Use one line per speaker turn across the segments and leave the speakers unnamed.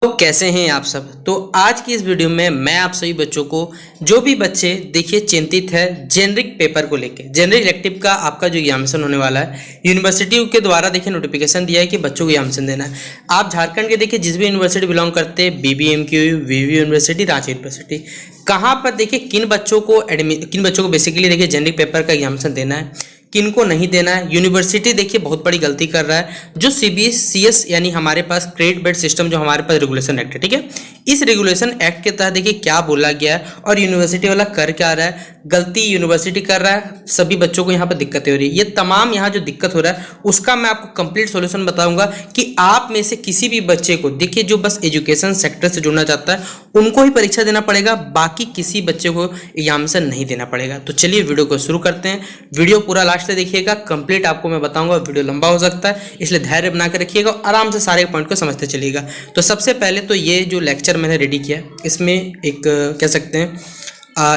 तो कैसे हैं आप सब। तो आज की इस वीडियो में मैं आप सभी बच्चों को, जो भी बच्चे देखिए चिंतित है जेनरिक पेपर को लेके, जेनरिक इलेक्टिव का आपका जो एग्जामिनेशन होने वाला है, यूनिवर्सिटी के द्वारा देखिए नोटिफिकेशन दिया है कि बच्चों को एग्जामिनेशन देना है। आप झारखंड के देखिए जिस भी यूनिवर्सिटी बिलोंग करते हैं, BBMQ, VV university, Ranchi university, कहाँ पर देखिए किन बच्चों को बेसिकली देखिए जेनरिक पेपर का एग्जामिनेशन देना है, किन को नहीं देना है। यूनिवर्सिटी देखिए बहुत बड़ी गलती कर रहा है, जो CBCS यानी हमारे पास क्रेडिट बेस्ड सिस्टम जो हमारे पास रेगुलेशन एक्ट है, ठीक है, इस रेगुलेशन एक्ट के तहत देखिए क्या बोला गया है और यूनिवर्सिटी वाला कर क्या रहा है। गलती यूनिवर्सिटी कर रहा है, सभी बच्चों को यहाँ पर दिक्कतें हो रही है। ये तमाम यहाँ जो दिक्कत हो रहा है उसका मैं आपको कंप्लीट सॉल्यूशन बताऊंगा कि आप में से किसी भी बच्चे को देखिए जो बस एजुकेशन सेक्टर से जुड़ना चाहता है उनको ही परीक्षा देना पड़ेगा, बाकी किसी बच्चे को एग्जामिनेशन नहीं देना पड़ेगा। तो चलिए वीडियो को शुरू करते हैं। वीडियो पूरा लास्ट से देखिएगा, कंप्लीट आपको मैं बताऊंगा। वीडियो लंबा हो सकता है इसलिए धैर्य बना के रखिएगा और आराम से सारे पॉइंट को समझते चलिएगा। तो सबसे पहले तो ये जो लेक्चर मैंने रेडी किया इसमें एक कह सकते हैं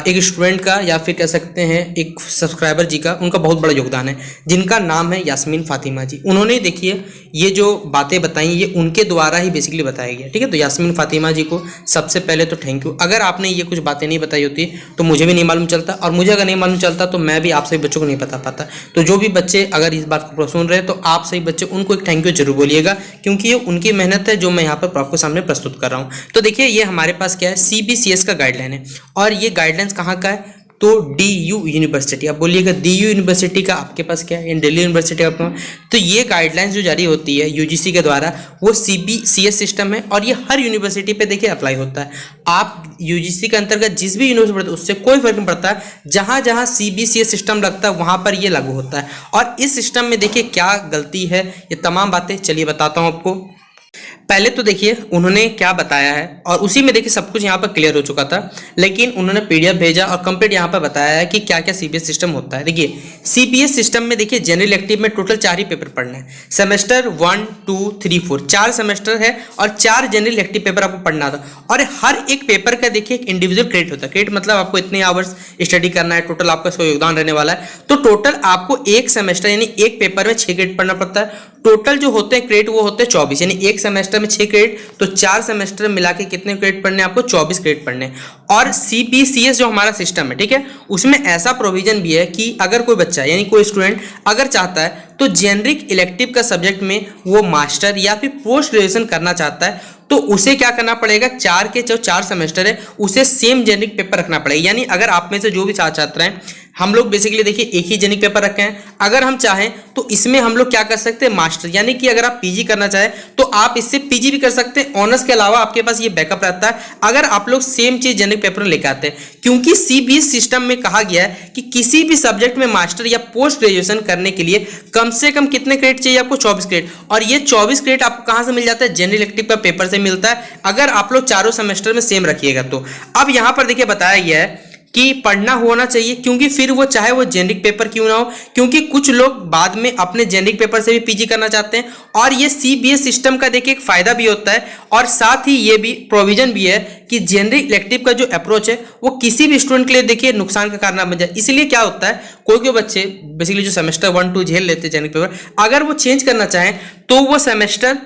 एक स्टूडेंट का या फिर कह सकते हैं एक सब्सक्राइबर जी का, उनका बहुत बड़ा योगदान है, जिनका नाम है यास्मीन फातिमा जी। उन्होंने देखिए ये जो बातें बताई ये उनके द्वारा ही बेसिकली बताया गया, ठीक है। तो यास्मीन फातिमा जी को सबसे पहले तो थैंक यू। अगर आपने ये कुछ बातें नहीं बताई होती तो मुझे भी नहीं मालूम चलता, और मुझे अगर नहीं मालूम चलता तो मैं भी आप सभी बच्चों को नहीं बता पाता। तो जो भी बच्चे अगर इस बात को सुन रहे हैं तो आप सभी बच्चे उनको एक थैंक यू जरूर बोलिएगा, क्योंकि ये उनकी मेहनत है जो मैं यहाँ पर आपके सामने प्रस्तुत कर रहा हूँ। तो देखिए ये हमारे पास क्या है, CBCS का गाइडलाइन है, और ये गाइडलाइंस कहाँ का है तो DU यूनिवर्सिटी। आप बोलिएगा DU यूनिवर्सिटी का आपके पास क्या है, दिल्ली यूनिवर्सिटी आपके पास। तो ये गाइडलाइंस जो जारी होती है UGC के द्वारा वो CBCS सिस्टम है, और ये हर यूनिवर्सिटी पे देखिए अप्लाई होता है। आप UGC के अंतर्गत जिस भी यूनिवर्सिटी पढ़ते हैं उससे कोई फर्क नहीं पड़ता, जहाँ जहाँ CBCS सिस्टम लगता है वहाँ पर ये लागू होता है। और इस सिस्टम में देखिए क्या गलती है, ये तमाम बातें चलिए बताता हूँ आपको। पहले तो देखिए उन्होंने क्या बताया है, और उसी में देखिए सब कुछ यहाँ पर क्लियर हो चुका था, लेकिन उन्होंने PDF भेजा और कंप्लीट यहाँ पर बताया है कि क्या क्या CBS सिस्टम होता है। देखिए CBS सिस्टम में देखिए जनरल इलेक्टिव में टोटल 4 ही पेपर पढ़ना है। सेमेस्टर 1, 2, 3, 4 4 सेमेस्टर है, और 4 जनरल इलेक्टिव पेपर आपको पढ़ना था। और हर एक पेपर का देखिए एक इंडिविजुअल क्रेडिट होता है। क्रेडिट मतलब आपको इतने आवर्स स्टडी करना है, टोटल आपका इसका योगदान रहने वाला है। तो टोटल आपको एक सेमेस्टर यानी एक पेपर में 6 क्रेडिट पढ़ना पड़ता है। टोटल जो होते हैं क्रेडिट वो होते हैं 24, यानी एक सेमेस्टर में 6 क्रेडिट, तो 4 सेमेस्टर मिला के कितने क्रेडिट पढ़ने आपको 24 क्रेडिट पढ़ने। और CBCS जो हमारा सिस्टम है, ठीक है, उसमें ऐसा प्रोविजन भी है कि अगर कोई बच्चा यानी कोई स्टूडेंट अगर चाहता है तो जेनरिक इलेक्टिव का सब्जेक्ट में वो मास्टर या फिर पोस्ट ग्रेजुएशन करना चाहता है तो उसे क्या करना पड़ेगा, 4 के जो 4 सेमेस्टर है उसे सेम जेनरिक पेपर रखना पड़ेगा। यानी अगर आप में से जो भी छात्र हैं, हम लोग बेसिकली देखिए एक ही जेनिक पेपर रखे हैं। अगर हम चाहें तो इसमें हम लोग क्या कर सकते हैं, मास्टर, यानी कि अगर आप PG करना चाहें तो आप इससे PG भी कर सकते हैं। ऑनर्स के अलावा आपके पास ये बैकअप रहता है अगर आप लोग सेम चीज जेनिक पेपर में लेकर आते हैं, क्योंकि CBS सिस्टम में कहा गया है कि किसी भी सब्जेक्ट में मास्टर या पोस्ट ग्रेजुएशन करने के लिए कम से कम कितने क्रेडिट चाहिए आपको, 24 क्रेडिट। और ये 24 क्रेडिट आपको कहां से मिल जाता है, जनरल इलेक्टिव का पेपर से मिलता है, अगर आप लोग चारों सेमेस्टर में सेम रखिएगा तो। अब यहां पर देखिए बताया गया है कि पढ़ना होना चाहिए, क्योंकि फिर वो चाहे वो जेनरिक पेपर क्यों ना हो, क्योंकि कुछ लोग बाद में अपने जेनरिक पेपर से भी PG करना चाहते हैं। और ये CBS सिस्टम का देखिए एक फायदा भी होता है, और साथ ही ये भी प्रोविजन भी है कि जेनरिक इलेक्टिव का जो अप्रोच है वो किसी भी स्टूडेंट के लिए देखिए नुकसान का कारण बन जाए। इसलिए क्या होता है, कोई कोई बच्चे बेसिकली जो सेमेस्टर 1, 2 झेल लेते हैं जेनरिक पेपर, अगर वो चेंज करना चाहें तो वो सेमेस्टर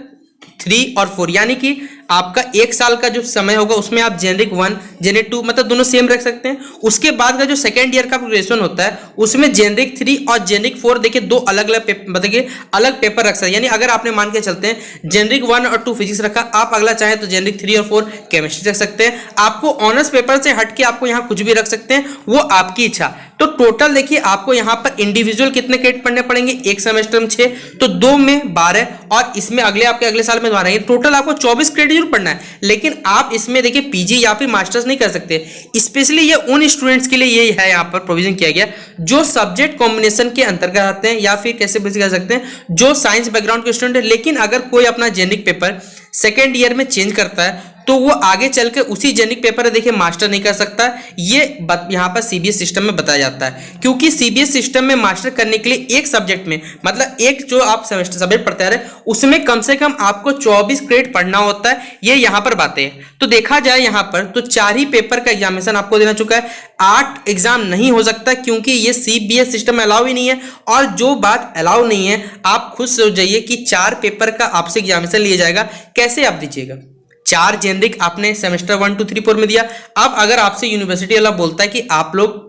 3 और 4 यानी कि आपका 1 साल का जो समय होगा उसमें आप जेनरिक 1, जेनरिक 2 मतलब दोनों सेम रख सकते हैं। उसके बाद का जो सेकेंड ईयर का ग्रेजुएशन होता है उसमें जेनरिक 3 और जेनरिक 4 देखिए दो अलग अलग पेपर रख सकते हैं। यानी अगर आपने मान के चलते हैं जेनरिक 1 और 2 फिजिक्स रखा, आप अगला चाहे तो जेनरिक 3 और 4 केमिस्ट्री रख सकते हैं। आपको ऑनर्स पेपर से हट के आपको यहाँ कुछ भी रख सकते हैं, वो आपकी इच्छा। तो टोटल देखिए आपको यहाँ पर इंडिविजुअल कितने क्रेडिट पढ़ने पड़ेंगे, एक सेमेस्टर में 6, तो 2 में 12, और इसमें आपके अगले साल में 12, टोटल आपको 24 क्रेडिट जरूर पढ़ना है। लेकिन आप इसमें देखिए PG या फिर मास्टर्स नहीं कर सकते। स्पेशली ये उन स्टूडेंट्स के लिए ये है यहाँ पर प्रोविजन किया गया जो सब्जेक्ट कॉम्बिनेशन के अंतर्गत आते हैं, या फिर कैसे कर सकते हैं जो साइंस बैकग्राउंड के स्टूडेंट है। लेकिन अगर कोई अपना जेनिक पेपर सेकेंड ईयर में चेंज करता है तो वो आगे चल के उसी जेनिक पेपर देखिए मास्टर नहीं कर सकता। ये यहाँ पर CBS सिस्टम में बताया जाता है, क्योंकि CBS सिस्टम में मास्टर करने के लिए एक सब्जेक्ट में मतलब एक जो आप सेमेस्टर सब्जेक्ट पढ़ते आ रहे हैं उसमें कम से कम आपको 24 क्रेडिट पढ़ना होता है। ये यहाँ पर बातें हैं। तो देखा जाए यहाँ पर तो 4 ही पेपर का एग्जामिनेशन आपको देना चुका है, 8 एग्जाम नहीं हो सकता, क्योंकि ये CBS सिस्टम में अलाउ ही नहीं है। और जो बात अलाउ नहीं है आप खुद सोच जाइए कि 4 पेपर का आपसे एग्जामिनेशन लिया जाएगा, कैसे आप दीजिएगा। 4 जेनरिक आपने सेमेस्टर 1 2 3 4 में दिया। अब अगर आपसे यूनिवर्सिटी वाला बोलता है कि आप लोग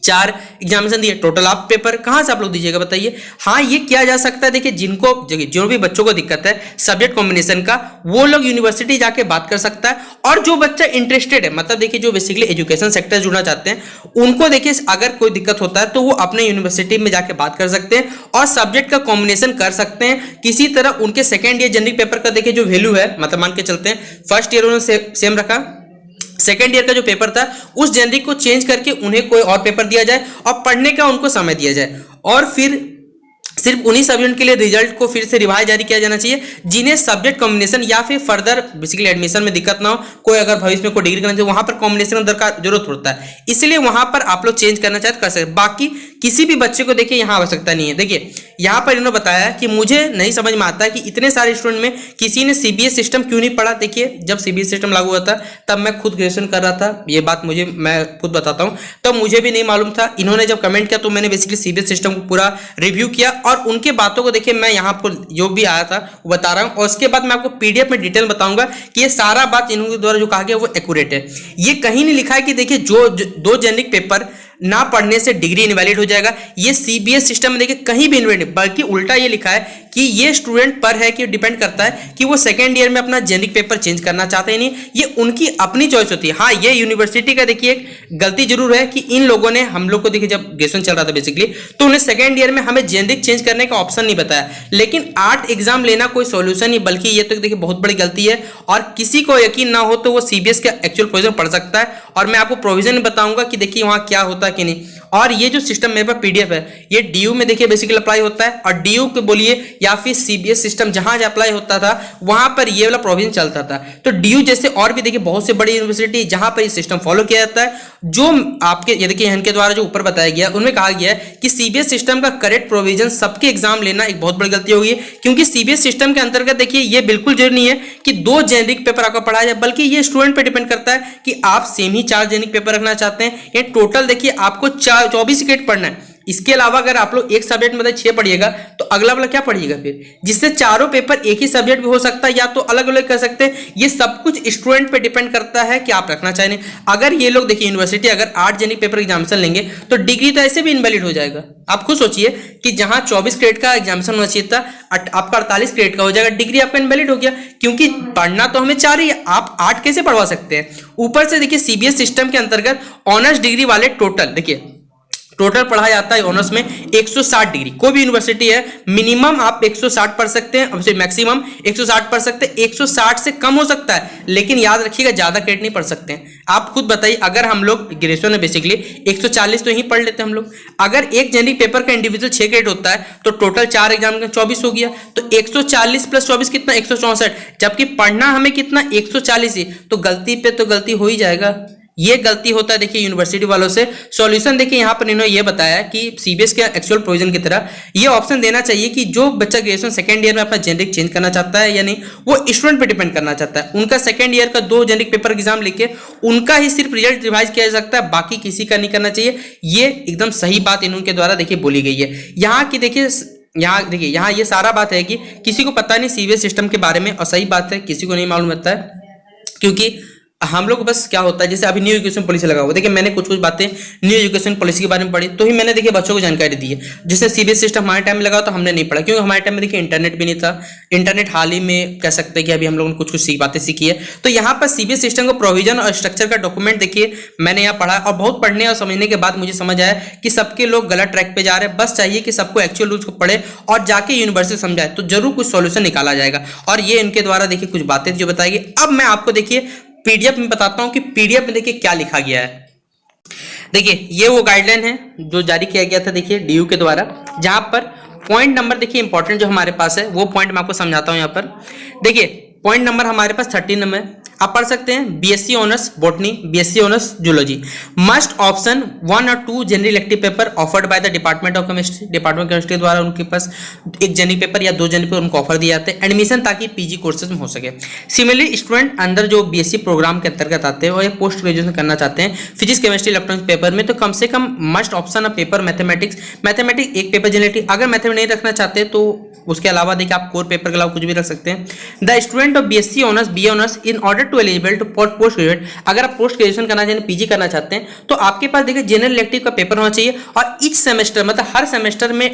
4 एग्जामिनेशन दिए, टोटल आप पेपर कहां से आप लोग दीजिएगा बताइए। हाँ, ये किया जा सकता है। देखिए जो भी बच्चों को दिक्कत है सब्जेक्ट कॉम्बिनेशन का, वो लोग यूनिवर्सिटी जाके बात कर सकता है। और जो बच्चा इंटरेस्टेड है, मतलब देखिए जो बेसिकली एजुकेशन सेक्टर जुड़ना चाहते हैं, उनको देखिए अगर कोई दिक्कत होता है तो वो अपने यूनिवर्सिटी में जाके बात कर सकते हैं और सब्जेक्ट का कॉम्बिनेशन कर सकते हैं। किसी तरह उनके सेकेंड ईयर जनरल पेपर का देखिए जो वैल्यू है, मतलब मान के चलते हैं फर्स्ट ईयर उन्होंने सेम रखा, सेकेंड ईयर का जो पेपर था उस जेनरिक को चेंज करके उन्हें कोई और पेपर दिया जाए और पढ़ने का उनको समय दिया जाए, और फिर सिर्फ उन्हीं सब्जेक्ट के लिए रिजल्ट को फिर से रिवाइज जारी किया जाना चाहिए जिन्हें सब्जेक्ट कॉम्बिनेशन या फिर फर्दर बेसिकली एडमिशन में दिक्कत ना हो। कोई अगर भविष्य में कोई डिग्री करना चाहिए वहां पर कॉम्बिनेशन का दरकार जरूरत होता है, इसलिए वहां पर आप लोग चेंज करना चाहते कर सकते। बाकी किसी भी बच्चे को देखिए यहाँ आवश्यकता नहीं है। देखिए यहाँ पर इन्होंने बताया कि मुझे नहीं समझ में आता कि इतने सारे स्टूडेंट में किसी ने सीबीएस सिस्टम क्यों नहीं पढ़ा। देखिए जब सीबीएस सिस्टम लागू हुआ था तब मैं खुद ग्रेजुएशन कर रहा था, ये बात मैं खुद बताता हूँ, तब मुझे भी नहीं मालूम था। इन्होंने जब कमेंट किया तो मैंने बेसिकली सीबीएस सिस्टम को पूरा रिव्यू किया और उनके बातों को देखिए मैं यहाँ पर जो भी आया था वो बता रहा हूँ, और उसके बाद मैं आपको पीडीएफ में डिटेल बताऊंगा कि ये सारा बात इन्होंने द्वारा जो कहा गया वो एक्यूरेट है। ये कहीं नहीं लिखा है कि देखिए जो 2 जेनरिक पेपर ना पढ़ने से डिग्री इनवैलिड हो जाएगा, ये सीबीएस सिस्टम में देखिए कहीं भी इनवैलिड, बल्कि उल्टा ये लिखा है कि ये स्टूडेंट पर है कि डिपेंड करता है कि वो सेकेंड ईयर में अपना जेनरिक पेपर चेंज करना चाहते हैं नहीं, ये उनकी अपनी चॉइस होती है। हाँ, ये यूनिवर्सिटी का देखिए एक गलती जरूर है कि इन लोगों ने हम लोग को देखिए जब ग्रेजुएशन चल रहा था बेसिकली तो उन्हें सेकेंड ईयर में हमें जेनरिक चेंज करने का ऑप्शन नहीं बताया, लेकिन 8 एग्जाम लेना कोई सोल्यूशन नहीं, बल्कि ये तो देखिए बहुत बड़ी गलती है। और किसी को यकीन ना हो तो वो सीबीएस का एक्चुअल प्रोविजन पढ़ सकता है और मैं आपको प्रोविजन बताऊंगा कि देखिए वहां क्या होता है कि नहीं। और ये जो सिस्टम मेरे पास पीडीएफ है ये डीयू में देखिए बेसिकली अप्लाई होता है, और डीयू के बोलिए या फिर सीबीएस सिस्टम जहां अप्लाई होता था वहां पर ये वाला प्रोविजन चलता था। तो डीयू जैसे और भी देखिए बहुत से बड़ी यूनिवर्सिटी जहां पर ये सिस्टम फॉलो किया जाता है, जो आपके ये देखिए इनके द्वारा जो ऊपर बताया गया उनमें कहा गया है कि सीबीएस सिस्टम का करेक्ट प्रोविजन सबके एग्जाम लेना एक बहुत बड़ी गलती होगी, क्योंकि सीबीएस सिस्टम के अंतर्गत देखिए ये बिल्कुल जरूरी नहीं है कि 2 जेनरिक पेपर आपको पढ़ाया जाए, बल्कि ये स्टूडेंट पे डिपेंड करता है कि आप सेम ही 4 जेनरिक पेपर रखना चाहते हैं। ये टोटल देखिए आपको 24 क्रेडिट पढ़ना है। इसके अलावा अगर आप लोग एक सब्जेक्ट में 6 पढ़िएगा तो अगला वाला क्या पढ़िएगा फिर, जिससे चारों पेपर एक ही सब्जेक्ट भी हो सकता है या तो अलग अलग कर सकते हैं। ये सब कुछ स्टूडेंट पे डिपेंड करता है कि आप रखना चाहें। अगर ये लोग देखिए यूनिवर्सिटी अगर 8 जेनरिक पेपर एग्जामिनेशन लेंगे तो डिग्री तो ऐसे भी इनवैलिड हो जाएगा। आप खुद सोचिए कि जहां 24 क्रेडिट का एग्जामिनेशन होना चाहिए था आपका 48 क्रेडिट का हो जाएगा, डिग्री आपका इनवैलिड हो गया, क्योंकि पढ़ना तो हमें 4 ही है, आप 8 कैसे पढ़वा सकते हैं। ऊपर से देखिए सीबीएस सिस्टम के अंतर्गत ऑनर्स डिग्री वाले टोटल पढ़ा जाता है ऑनर्स में 160 डिग्री। कोई भी यूनिवर्सिटी है मिनिमम आप 160 पढ़ सकते हैं, अब मैक्सिमम 160 पढ़ सकते हैं, 160 से कम हो सकता है, लेकिन याद रखिएगा ज्यादा क्रेडिट नहीं पढ़ सकते हैं। आप खुद बताइए अगर हम लोग ग्रेजुएशन में बेसिकली 140 तो यही पढ़ लेते हैं हम लोग, अगर एक जेनरिक पेपर का इंडिविजुअल 6 क्रेडिट होता है तो टोटल 4 एग्जाम का 24 हो गया, तो 140 प्लस 24 कितना 164, जबकि पढ़ना हमें कितना 140 ही, तो गलती पे तो गलती हो ही जाएगा। ये गलती होता है देखिए यूनिवर्सिटी वालों से। सॉल्यूशन देखिए यहाँ पर इन्होंने ये बताया कि सीबीएस के एक्चुअल प्रोविजन की तरह ये ऑप्शन देना चाहिए कि जो बच्चा ग्रेजुएशन सेकंड ईयर में अपना जेनरिक चेंज करना चाहता है या नहीं, वो स्टूडेंट पे डिपेंड करना चाहता है। उनका सेकंड ईयर का 2 जेनरिक पेपर एग्जाम लेके उनका ही सिर्फ रिजल्ट रिवाइज किया जा सकता है, बाकी किसी का नहीं करना चाहिए। ये एकदम सही बात इनके द्वारा देखिए बोली गई है। यहाँ की देखिए यहाँ ये सारा बात है कि किसी को पता नहीं सीबीएस सिस्टम के बारे में, और सही बात है किसी को नहीं मालूम होता है, क्योंकि हम लोग बस क्या होता है जैसे अभी न्यू एजुकेशन पॉलिसी लगा हुआ, देखिए मैंने कुछ बातें न्यू एजुकेशन पॉलिसी के बारे में पढ़ी तो ही मैंने देखिए बच्चों को जानकारी दी है। जैसे सीबीएस सिस्टम हमारे टाइम में लगा तो हमने नहीं पढ़ा, क्योंकि हमारे टाइम में देखिए इंटरनेट भी नहीं था। इंटरनेट हाल ही में कह सकते हैं कि अभी हम लोगों ने कुछ बातें सीखी है। तो यहाँ पर सीबीएस सिस्टम का प्रोविजन और स्ट्रक्चर का डॉक्यूमेंट देखिए मैंने यहाँ पढ़ा, और बहुत पढ़ने और समझने के बाद मुझे समझ आया कि सबके लोग गलत ट्रैक पे जा रहे हैं। बस चाहिए कि सबको एक्चुअल रूल्स को पढ़े और जाके यूनिवर्सिटी समझाए तो जरूर कुछ सॉल्यूशन निकाला जाएगा। और ये इनके द्वारा देखिए कुछ बातें जो बताई गई। अब मैं आपको देखिए पीडीएफ में बताता हूं कि पीडीएफ में देखिए क्या लिखा गया है। देखिए ये वो गाइडलाइन है जो जारी किया गया था देखिए डीयू के द्वारा, जहां पर पॉइंट नंबर देखिए इंपॉर्टेंट जो हमारे पास है वो पॉइंट मैं आपको समझाता हूं। यहां पर देखिए पॉइंट नंबर हमारे पास 13 नंबर है। आप पढ़ सकते हैं BSc honours botany, BSc honours zoology, must option 1 और 2 general elective paper offered by the department of chemistry, department of chemistry द्वारा उनके पास एक जनरल पेपर या 2 जनरल पेपर उनको ऑफर दिए जाते हैं एडमिशन ताकि पीजी कोर्सेज में हो सके। सिमिलरली स्टूडेंट अंदर जो बीएससी प्रोग्राम के अंतर्गत आते हैं और ये पोस्ट ग्रेजुएशन करना चाहते हैं फिजिक्स केमिस्ट्री इलेक्ट्रॉनिक्स पेपर में, तो कम से कम must option of paper mathematics, mathematics एक पेपर जनरल, अगर मैथमेटिक्स नहीं रखना चाहते तो उसके अलावा देखिए आप कोर पेपर के अलावा कुछ भी रख सकते हैं। The student of BSc honours, BA honours in order to eligible to post graduate, अगर आप पोस्ट ग्रेजुएशन करना चाहते हैं, पीजी करना चाहते हैं, तो आपके पास देखिए जनरल इलेक्टिव का पेपर होना चाहिए और इच सेमेस्टर मतलब हर सेमेस्टर में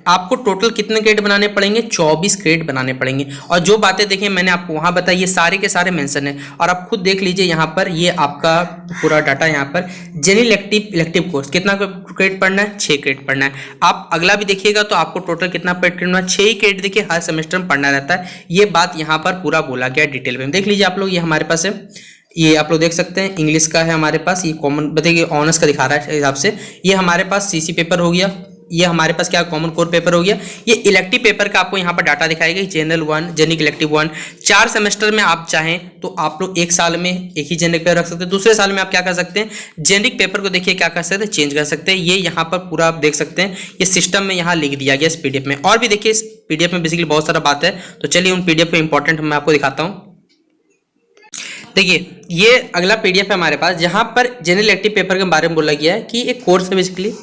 आपको टोटल कितने क्रेडिट बनाने पड़ेंगे, 24 क्रेडिट बनाने पड़ेंगे। और जो बातें देखिए मैंने आपको वहां बताई ये सारे के सारे मेंशन है और आप खुद देख लीजिए यहाँ पर ये आपका पूरा डाटा यहाँ पर जनरल इलेक्टिव कोर्स कितना क्रेडिट पढ़ना है, 6 क्रेडिट पढ़ना है। आप अगला भी देखिएगा तो आपको टोटल कितना क्रेडिट पढ़ना है, 6 ही क्रेडिट देखिए हर सेमेस्टर में पढ़ना रहता है। ये बात यहाँ पर पूरा बोला गया डिटेल में, देख लीजिए आप लोग, ये हमारे पास है, ये आप लोग देख सकते हैं इंग्लिश का है हमारे पास, ये कॉमन बताइए ऑनर्स का दिखा रहा है हिसाब से, ये हमारे पास सीसी पेपर हो गया, ये हमारे पास क्या कॉमन कोर पेपर हो गया, ये इलेक्टिव पेपर का आपको यहाँ पर डाटा दिखाएगा, जनरल 1 जनरल इलेक्टिव 1, 4 सेमेस्टर में आप चाहें तो आप लोग एक साल में एक ही जनरिक पेपर रख सकते हैं, दूसरे साल में आप क्या कर सकते हैं जेनरिक पेपर को देखिए क्या कर सकते हैं, चेंज कर सकते हैं। ये यहाँ पर पूरा आप देख सकते हैं, ये सिस्टम में यहाँ लिख दिया गया इस पीडीएफ में। और भी देखिए इस पीडीएफ में बेसिकली बहुत सारा बात है, तो चलिए उन पीडीएफ को इंपॉर्टेंट मैं आपको दिखाता हूँ। देखिए ये अगला पीडीएफ है हमारे पास, जहां पर जनरल इलेक्टिव पेपर के बारे में बोला गया है कि एक कोर्स है बेसिकली,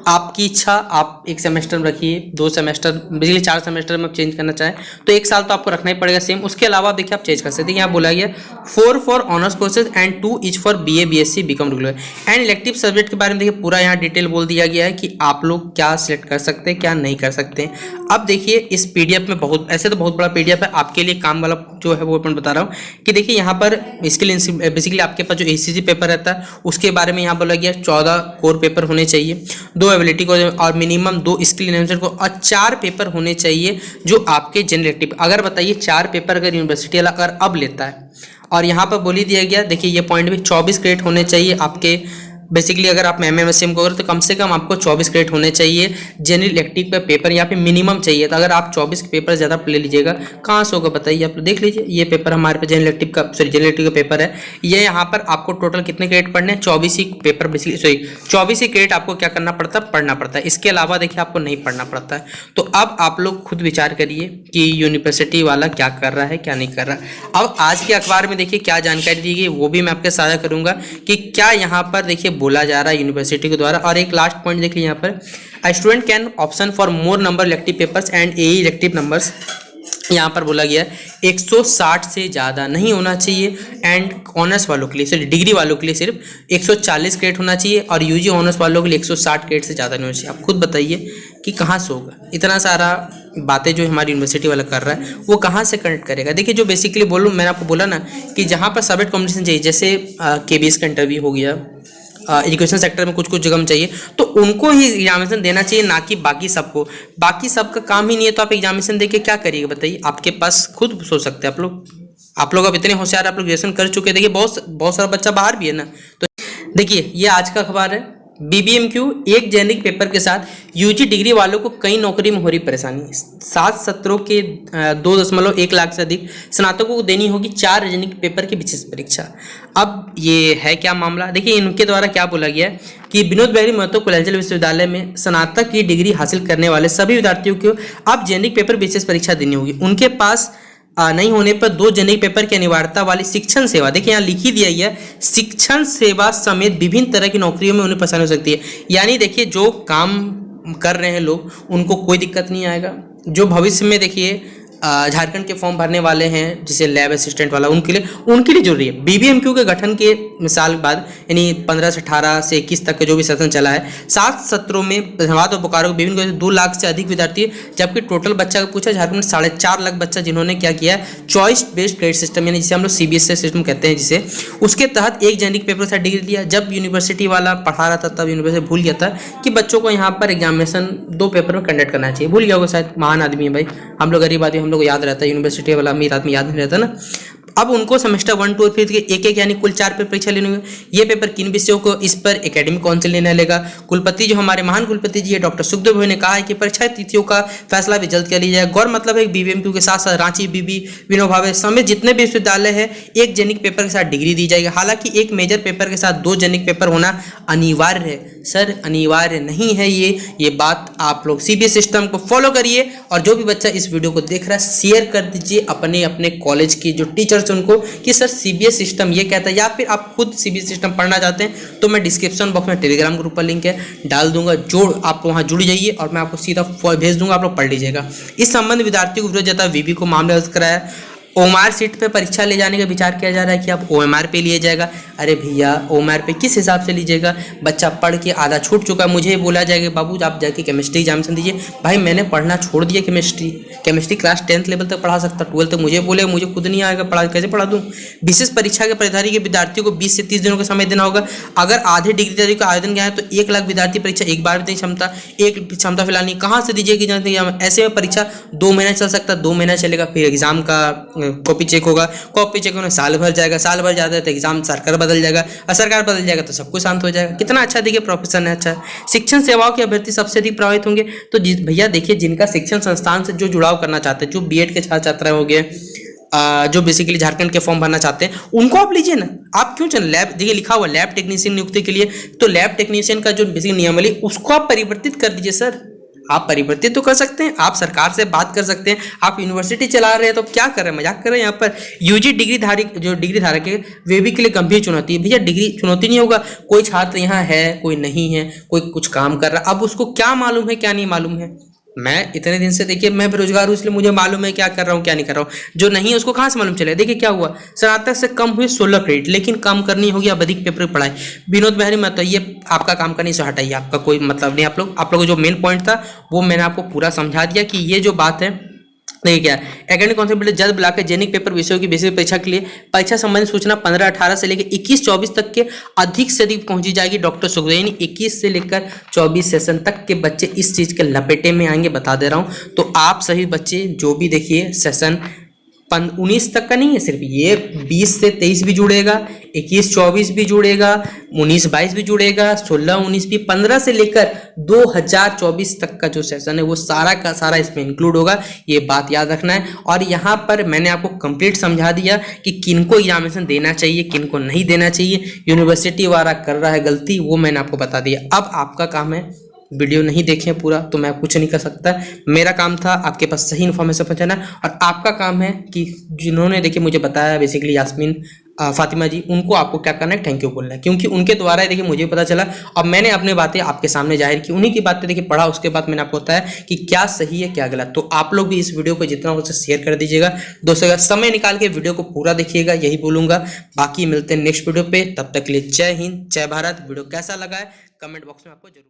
आपकी इच्छा आप एक सेमेस्टर में रखिए, 2 सेमेस्टर बेसिकली 4 सेमेस्टर में आप चेंज करना चाहें तो 1 साल तो आपको रखना ही पड़ेगा सेम। उसके अलावा देखिए आप चेंज कर सकते हैं, यहाँ बोला गया 4 for honours courses and 2 each for BA BSc BCom regular and elective subject के बारे में देखिए पूरा यहाँ डिटेल बोल दिया गया है कि आप लोग क्या सिलेक्ट कर सकते हैं क्या नहीं कर सकते। अब देखिए इस पीडीएफ में बहुत ऐसे तो बहुत बड़ा पीडीएफ है, आपके लिए काम वाला जो है वो अपन बता रहा हूँ कि देखिए यहाँ पर इसके लिए बेसिकली आपके पास जो एसीसी पेपर रहता है उसके बारे में यहाँ बोला गया 14 कोर पेपर होने चाहिए, 2 एबिलिटी को और मिनिमम 2 स्किल एनालिसिस को और 4 पेपर होने चाहिए जो आपके जनरल इलेक्टिव। अगर बताइए 4 पेपर अगर यूनिवर्सिटी वाला अगर अब लेता है और यहाँ पर बोली दिया गया देखिए ये पॉइंट भी 24 क्रेडिट होने चाहिए आपके बेसिकली अगर आप एमएमएसएम को करें तो कम से कम आपको 24 क्रेडिट होने चाहिए जनरल इलेक्टिव का पेपर यहाँ पे मिनिमम चाहिए। तो अगर आप 24 पेपर ज़्यादा ले लीजिएगा कहाँ से होगा बताइए आप देख लीजिए, ये पेपर हमारे पे जनरल इलेक्टिव का जनरल इलेक्टिव का पेपर है, ये यहाँ पर आपको टोटल कितने क्रेडिट पढ़ने हैं, 24 ही पेपर बेसिकली 24 ही क्रेडिट आपको क्या करना पड़ता है, पढ़ना पड़ता है। इसके अलावा देखिए आपको नहीं पढ़ना पड़ता है। तो अब आप लोग खुद विचार करिए कि यूनिवर्सिटी वाला क्या कर रहा है क्या नहीं कर रहा। अब आज के अखबार में देखिए क्या जानकारी दी गई वो भी मैं आपके साझा करूंगा कि क्या यहाँ पर देखिए बोला जा रहा है यूनिवर्सिटी के द्वारा। और एक लास्ट पॉइंट देखिए यहाँ पर student can option for more number elective papers and AE elective numbers, यहाँ पर बोला गया है 160 से ज़्यादा नहीं होना चाहिए एंड ऑनर्स वालों के लिए सिर्फ डिग्री वालों के लिए सिर्फ 140 क्रेडिट होना चाहिए और यूजी ऑनर्स वालों के लिए 160 क्रेडिट से ज़्यादा नहीं होना चाहिए। आप खुद बताइए कि कहाँ से होगा इतना सारा बातें जो हमारी यूनिवर्सिटी वाला कर रहा है वो कहाँ से कनेक्ट करेगा। देखिए जो बेसिकली बोलूँ मैंने आपको बोला ना कि जहाँ पर सब्जेक्ट कॉम्पिटिशन चाहिए जैसे केबीएस का इंटरव्यू हो गया, एजुकेशन सेक्टर में कुछ जगह में चाहिए तो उनको ही एग्जामिनेशन देना चाहिए ना कि बाकी सबको। बाकी सबका काम ही नहीं है तो आप एग्जामिनेशन देके क्या करिएगा बताइए। आपके पास खुद सोच सकते हैं आप लोग अब इतने होशियार आप लोग ग्रेजुएशन कर चुके हैं। देखिए बहुत सारा बच्चा बाहर भी है ना। तो देखिए ये आज का अखबार है बीबीएमक्यू एक जेनरिक पेपर के साथ यूजी डिग्री वालों को कई नौकरी में हो रही परेशानी। 7 सत्रों के 2.1 लाख से अधिक स्नातकों को देनी होगी 4 जेनरिक पेपर की विशेष परीक्षा। अब ये है क्या मामला, देखिए इनके द्वारा क्या बोला गया है कि विनोद बिहारी महतो कोलेजियल विश्वविद्यालय में स्नातक की डिग्री हासिल करने वाले सभी विद्यार्थियों को अब जेनरिक पेपर विशेष परीक्षा देनी होगी। उनके पास नहीं होने पर 2 जेनरिक पेपर की अनिवार्यता वाली शिक्षण सेवा, देखिए यहाँ लिखी दिया गया शिक्षण सेवा समेत विभिन्न तरह की नौकरियों में उन्हें परेशानी हो सकती है। यानी देखिए जो काम कर रहे हैं लोग उनको कोई दिक्कत नहीं आएगा। जो भविष्य में देखिए झारखंड के फॉर्म भरने वाले हैं जिसे लैब असिस्टेंट वाला उनके लिए जरूरी है। बीबीएमक्यू के गठन के साल बाद यानी 15 से 18 से 21 तक के जो भी सेशन चला है 7 सत्रों में धनबाद और बोकारो विभिन्न 2 लाख से अधिक विद्यार्थी, जबकि टोटल बच्चा का पूछा झारखंड में 4.5 लाख बच्चा जिन्होंने क्या किया चॉइस बेस्ड क्रेडिट सिस्टम यानी जिसे हम लोग सीबीएसई सिस्टम कहते हैं जिसे, उसके तहत एक जेनरिक पेपर से डिग्री दिया। जब यूनिवर्सिटी वाला पढ़ा रहा था तब यूनिवर्सिटी भूल गया था कि बच्चों को यहाँ पर एग्जामिनेशन 2 पेपर में कंडक्ट करना चाहिए, भूल गया होगा शायद। महान आदमी है भाई, हम लोग गरीब आदमी हम लोग को याद रहता है, यूनिवर्सिटी वाला अमीर आदमी याद नहीं रहता ना। अब उनको सेमेस्टर 1, 2 और 3 के एक यानी कुल 4 पेपर परीक्षा लेनी होगी। ये पेपर किन विषयों को, इस पर एकेडमिक काउंसिल निर्णय लेगा। कुलपति जो हमारे महान कुलपति जी है डॉक्टर सुखदेव भाई ने कहा है कि परीक्षा तिथियों का फैसला भी जल्द कर लिया जाए। गौर मतलब है बीबीएमक्यू के साथ साथ रांची, बीबी, विनोबा भावे समेत जितने भी विश्वविद्यालय है एक जेनिक पेपर के साथ डिग्री दी जाएगी। हालांकि एक मेजर पेपर के साथ 2 जेनिक पेपर होना अनिवार्य है। सर अनिवार्य नहीं है ये बात आप लोग सीबीएसई सिस्टम को फॉलो करिए। और जो भी बच्चा इस वीडियो को देख रहा है शेयर कर दीजिए अपने अपने कॉलेज की जो टीचर्स उनको कि सर सीबीएसई सिस्टम ये कहता है, या फिर आप खुद सीबीएसई सिस्टम पढ़ना चाहते हैं तो मैं डिस्क्रिप्शन बॉक्स में टेलीग्राम ग्रुप पर लिंक है डाल दूंगा, आप वहाँ जुड़ जाइए और मैं आपको सीधा भेज दूंगा, आप लोग पढ़ लीजिएगा। इस संबंध विद्यार्थी को विरोध जता वीबी को मामला दर्ज कराया। ओएमआर सीट पे परीक्षा ले जाने का विचार किया जा रहा है कि आप ओएमआर पे लिए जाएगा। अरे भैया ओएमआर पे किस हिसाब से लीजिएगा, बच्चा पढ़ के आधा छूट चुका है, मुझे बोला जाएगा बाबू आप जाके केमिस्ट्री एग्जामिनेशन दीजिए। भाई मैंने पढ़ना छोड़ दिया, केमिस्ट्री क्लास 10th लेवल तक पढ़ा सकता, 12th तक मुझे बोले मुझे खुद नहीं आएगा, कैसे पढ़ा दूँ। विशेष परीक्षा के प्रतिधारी के विद्यार्थियों को 20 से 30 दिनों का समय देना होगा। अगर आधे डिग्री का आवेदन किया है तो 1 लाख विद्यार्थी परीक्षा एक बार भी क्षमता फिलहाल नहीं, कहाँ से दीजिएगी जानते हैं। ऐसे में परीक्षा 2 महीना चल सकता है, 2 महीना चलेगा, फिर एग्जाम का कॉपी चेक होगा, कॉपी चेक होने साल भर जाएगा, साल भर जाता है तो एग्जाम सरकार बदल जाएगा, और सरकार बदल जाएगा तो सब कुछ शांत हो जाएगा। कितना अच्छा देखिए प्रोफेशन है, अच्छा शिक्षण सेवाओं के अभ्यर्थी सबसे अधिक प्रभावित होंगे। तो भैया देखिए जिनका शिक्षण संस्थान से जो जुड़ाव करना चाहते हैं, जो बीएड के छात्र छात्राएं हो गए, जो बेसिकली झारखंड के फॉर्म भरना चाहते हैं उनको आप लीजिए ना। आप क्यों चल लैब, देखिए लिखा हुआ लैब टेक्नीशियन नियुक्ति के लिए, तो लैब टेक्नीशियन का जो बेसिक नियमावली उसको आप परिवर्तित कर दीजिए। सर आप परिवर्तित तो कर सकते हैं, आप सरकार से बात कर सकते हैं, आप यूनिवर्सिटी चला रहे हैं तो क्या कर रहे हैं, मजाक कर रहे हैं। यहाँ पर यूजी डिग्री धारक है वे भी के लिए गंभीर चुनौती है। भैया डिग्री चुनौती नहीं होगा, कोई छात्र यहाँ है कोई नहीं है, कोई कुछ काम कर रहा है, अब उसको क्या मालूम है क्या नहीं मालूम है। मैं इतने दिन से देखिए मैं बेरोजगार हूँ इसलिए मुझे मालूम है क्या कर रहा हूँ क्या नहीं कर रहा हूँ, जो नहीं है उसको कहाँ से मालूम चलेगा। देखिए क्या हुआ, स्नातक से कम हुए 16 क्रेडिट, लेकिन कम करनी होगी अब अधिक पेपर पढ़ाई। विनोद बिहारी मत ये आपका काम करने से हटाइए, आपका कोई मतलब नहीं। आप लोगों को जो मेन पॉइंट था वो मैंने आपको पूरा समझा दिया कि ये जो बात है देखिए क्या एकेडमिक काउंसिल जल्द बुलाकर जेनिक पेपर विषयों की बेसिक परीक्षा के लिए परीक्षा संबंधी सूचना 15-18 से लेकर 21-24 तक के अधिक से अधिक पहुंची जाएगी। डॉक्टर सुखदेव 21 से लेकर 24 सेशन तक के बच्चे इस चीज के लपेटे में आएंगे, बता दे रहा हूं। तो आप सभी बच्चे जो भी देखिए सेशन 19 तक का नहीं है, सिर्फ ये 20 से 23 भी जुड़ेगा, 21-24 भी जुड़ेगा, 19-22 भी जुड़ेगा, 16-19 भी, 15 से लेकर 2024 तक का जो सेशन है वो सारा का सारा इसमें इंक्लूड होगा। ये बात याद रखना है। और यहाँ पर मैंने आपको कंप्लीट समझा दिया कि किनको एग्जामिनेशन देना चाहिए किनको नहीं देना चाहिए। यूनिवर्सिटी वाला कर रहा है गलती वो मैंने आपको बता दिया। अब आपका काम है, वीडियो नहीं देखें पूरा तो मैं कुछ नहीं कर सकता। मेरा काम था आपके पास सही इन्फॉर्मेशन पहुंचाना, और आपका काम है कि जिन्होंने देखिए मुझे बताया बेसिकली यास्मीन फातिमा जी, उनको आपको क्या करना है थैंक यू बोलना है, क्योंकि उनके द्वारा देखिए मुझे पता चला और मैंने अपनी बातें आपके सामने जाहिर की, उन्हीं की बातें देखिए पढ़ा, उसके बाद मैंने आपको बताया कि क्या सही है क्या गलत। तो आप लोग भी इस वीडियो को जितना हो सके शेयर कर दीजिएगा, दोस्तों का समय निकाल के वीडियो को पूरा देखिएगा, यही बोलूंगा। बाकी मिलते हैं नेक्स्ट वीडियो पे, तब तक के लिए जय हिंद जय भारत। वीडियो कैसा लगा है कमेंट बॉक्स में आपको जरूर